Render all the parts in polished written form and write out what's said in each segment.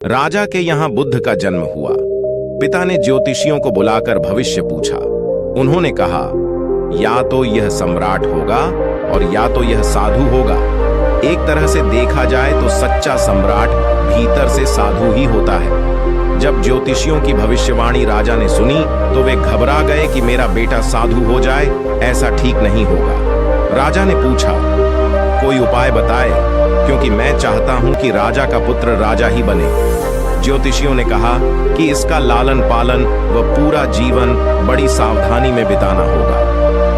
राजा के यहाँ बुद्ध का जन्म हुआ। पिता ने ज्योतिषियों को बुलाकर भविष्य पूछा। उन्होंने कहा, या तो यह सम्राट होगा और या तो यह साधु होगा। एक तरह से देखा जाए तो सच्चा सम्राट भीतर से साधु ही होता है। जब ज्योतिषियों की भविष्यवाणी राजा ने सुनी तो वे घबरा गए कि मेरा बेटा साधु हो जाए, ऐसा ठीक नहीं होगा। राजा ने पूछा, कोई उपाय बताए, क्योंकि मैं चाहता हूं कि राजा का पुत्र राजा ही बने। ज्योतिषियों ने कहा कि इसका लालन पालन व पूरा जीवन बड़ी सावधानी में बिताना होगा।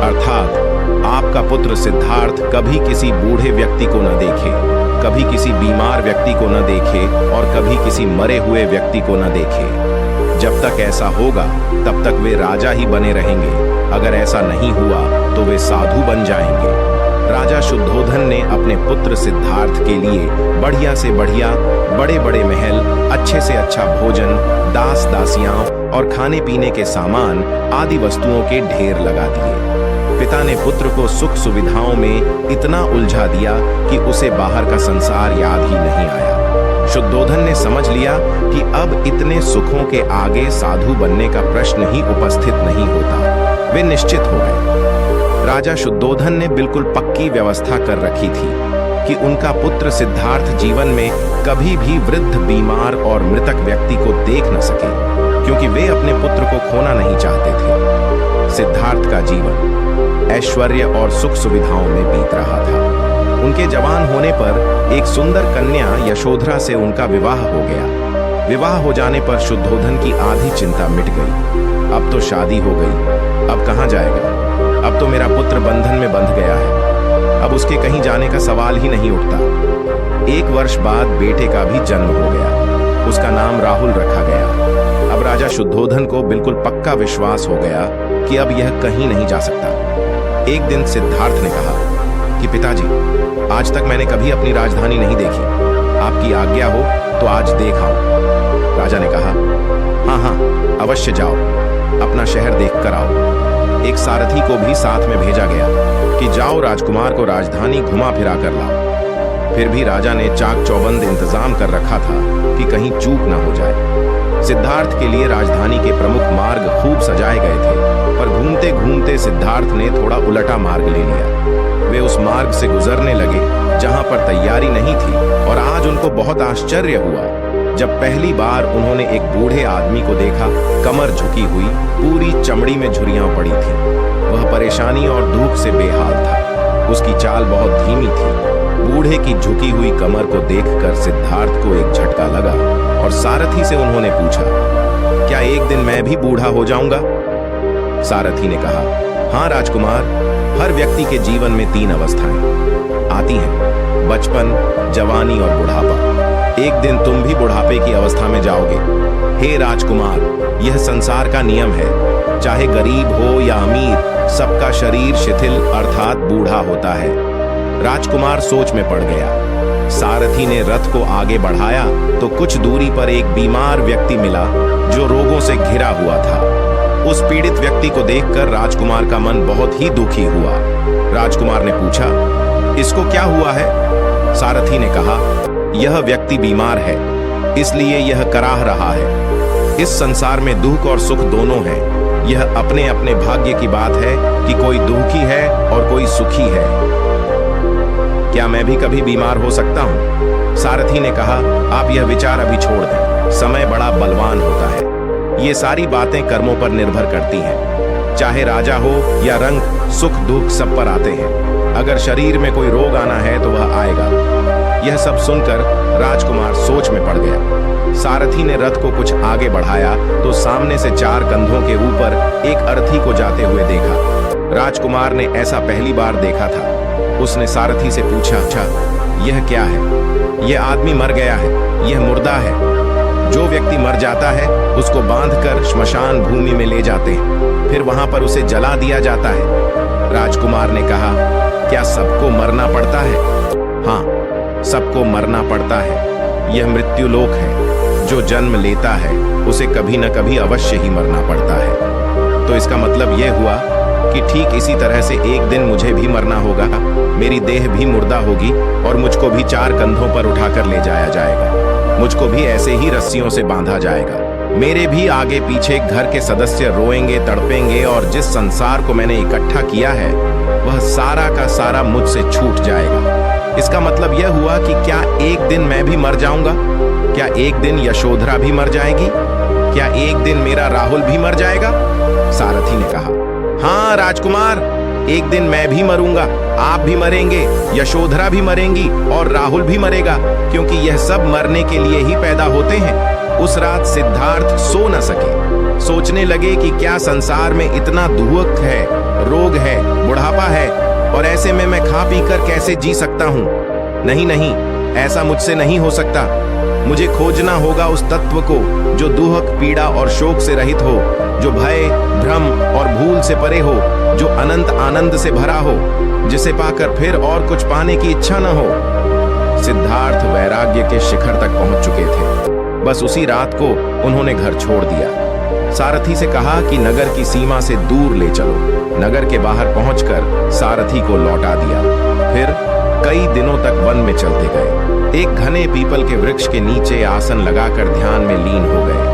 अर्थात आपका पुत्र सिद्धार्थ कभी किसी बूढ़े व्यक्ति को न देखे, कभी किसी बीमार व्यक्ति को न देखे और कभी किसी मरे हुए व्यक्ति को न देखे। जब तक ऐसा होगा तब तक वे राजा ही बने रहेंगे। अगर ऐसा नहीं हुआ तो वे साधु बन जाएंगे। राजा शुद्धोधन ने अपने पुत्र सिद्धार्थ के लिए बढ़िया से बढ़िया बड़े बड़े महल, अच्छे से अच्छा भोजन, दास दासियां और खाने पीने के सामान आदि वस्तुओं के ढेर लगा दिए। पिता ने पुत्र को सुख सुविधाओं में इतना उलझा दिया कि उसे बाहर का संसार याद ही नहीं आया। शुद्धोधन ने समझ लिया कि अब इतने सुखों के आगे साधु बनने का प्रश्न ही उपस्थित नहीं होता। वे निश्चित हो गए। राजा शुद्धोधन ने बिल्कुल पक्की व्यवस्था कर रखी थी कि उनका पुत्र सिद्धार्थ जीवन में कभी भी वृद्ध, बीमार और मृतक व्यक्ति को देख न सके, क्योंकि वे अपने पुत्र को खोना नहीं चाहते थे। सिद्धार्थ का जीवन ऐश्वर्य और सुख सुविधाओं में बीत रहा था। उनके जवान होने पर एक सुंदर कन्या यशोधरा से उनका विवाह हो गया। विवाह हो जाने पर शुद्धोधन की आधी चिंता मिट गई। अब तो शादी हो गई, अब कहाँ जाएगा? अब तो मेरा पुत्र बंधन में बंध गया है, अब उसके कहीं जाने का सवाल ही नहीं उठता। 1 वर्ष बाद बेटे का भी जन्म हो गया। उसका नाम राहुल रखा गया। अब राजा शुद्धोधन को बिल्कुल पक्का विश्वास हो गया कि अब यह कहीं नहीं जा सकता। एक दिन सिद्धार्थ ने कहा कि पिताजी, आज तक मैंने कभी अपनी राजधानी नहीं देखी, आपकी आज्ञा हो तो आज देख आऊं। राजा ने कहा, हाँ, अवश्य जाओ, अपना शहर देख कर आओ। एक सारथी को भी साथ में भेजा गया कि जाओ राजकुमार को राजधानी घुमा फिरा कर लाओ। फिर भी राजा ने चाक चौबंद इंतजाम कर रखा था कि कहीं चूक न हो जाए। सिद्धार्थ के लिए राजधानी के प्रमुख मार्ग खूब सजाए गए थे, पर घूमते घूमते सिद्धार्थ ने थोड़ा उलटा मार्ग ले लिया। वे उस मार्ग से गुजरने लगे जहां पर तैयारी नहीं थी, और आज उनको बहुत आश्चर्य हुआ जब पहली बार उन्होंने एक बूढ़े आदमी को देखा। कमर झुकी हुई, पूरी चमड़ी में झुर्रियां पड़ी थी। वह परेशानी और दुख से बेहाल था। उसकी चाल बहुत धीमी थी। बूढ़े की झुकी हुई कमर को देखकर सिद्धार्थ को एक झटका लगा और सारथी से उन्होंने पूछा, क्या एक दिन मैं भी बूढ़ा हो जाऊंगा? सारथी ने कहा, हाँ राजकुमार, हर व्यक्ति के जीवन में 3 अवस्थाएं आती हैं, बचपन, जवानी और बुढ़ापा। एक दिन तुम भी बुढ़ापे की अवस्था में जाओगे। हे राजकुमार, यह संसार का नियम है। चाहे गरीब हो या अमीर, सबका शरीर शिथिल अर्थात बूढ़ा होता है। राजकुमार सोच में पड़ गया। सारथी ने रथ को आगे बढ़ाया तो कुछ दूरी पर एक बीमार व्यक्ति मिला जो रोगों से घिरा हुआ था। उस पीड़ित व्यक्ति को देखकर राजकुमार का मन बहुत ही दुखी हुआ। राजकुमार ने पूछा, इसको क्या हुआ है? सारथी ने कहा, यह व्यक्ति बीमार है, इसलिए यह कराह रहा है। इस संसार में दुख और सुख दोनों हैं। यह अपने अपने भाग्य की बात है कि कोई दुखी है और कोई सुखी है। क्या मैं भी कभी बीमार हो सकता हूं? सारथी ने कहा, आप यह विचार अभी छोड़ दें, समय बड़ा बलवान होता है। ये सारी बातें कर्मों पर निर्भर करती हैं। चाहे राजा हो या रंक, सुख दुख सब पर आते हैं। अगर शरीर में कोई रोग आना है तो वह आएगा। यह सब सुनकर राजकुमार सोच में पड़ गया। सारथी ने रथ को कुछ आगे बढ़ाया तो सामने से 4 कंधों के ऊपर एक अर्थी को जाते हुए देखा। राजकुमार ने ऐसा पहली बार देखा था। उसने सारथी से पूछा, अच्छा, यह क्या है? यह आदमी मर गया है, यह मुर्दा है। जो व्यक्ति मर जाता है उसको बांधकर श्मशान भूमि में ले जाते हैं, फिर वहां पर उसे जला दिया जाता है। राजकुमार ने कहा, क्या सबको मरना पड़ता है? हाँ, सबको मरना पड़ता है। यह मृत्यु लोक है। जो जन्म लेता है उसे कभी न कभी अवश्य ही मरना पड़ता है। तो इसका मतलब यह हुआ कि ठीक इसी तरह से एक दिन मुझे भी मरना होगा। मेरी देह भी मुर्दा होगी और मुझको भी 4 कंधों पर उठाकर ले जाया जाएगा। मुझको भी ऐसे ही रस्सियों से बांधा जाएगा। मेरे भी आगे पीछे घर के सदस्य रोएंगे, तड़पेंगे और जिस संसार को मैंने इकट्ठा किया है वह सारा का सारा मुझसे छूट जाएगा। इसका मतलब यह हुआ कि क्या एक दिन मैं भी मर जाऊंगा? क्या एक दिन यशोधरा भी मर जाएगी? क्या एक दिन मेरा राहुल भी मर जाएगा? सारथी ने कहा, हाँ राजकुमार, एक दिन मैं भी मरूंगा, आप भी मरेंगे, यशोधरा भी मरेंगी और राहुल भी मरेगा, क्योंकि यह सब मरने के लिए ही पैदा होते हैं। उस रात सिद्धार्थ सो न सके। सोचने लगे कि क्या संसार में इतना दुख है, रोग है, बुढ़ापा है, और ऐसे में मैं खा पी कर कैसे जी सकता हूँ? नहीं नहीं, ऐसा मुझसे नहीं हो सकता। मुझे खोजना होगा उस तत्व को जो दुख, पीड़ा और शोक से रहित हो, जो भय, भ्रम और भूल से परे हो, जो अनंत आनंद से भरा हो, जिसे पाकर फिर और कुछ पाने की इच्छा न हो। सिद्धार्थ वैराग्य के शिखर तक पहुंच चुके थे। बस उसी रात को उन्होंने घर छोड़ दिया। सारथी से कहा कि नगर की सीमा से दूर ले चलो। नगर के बाहर पहुंचकर सारथी को लौटा दिया। फिर कई दिनों तक वन में चलते गए। एक घने पीपल के वृक्ष के नीचे आसन लगाकर ध्यान में लीन हो गए।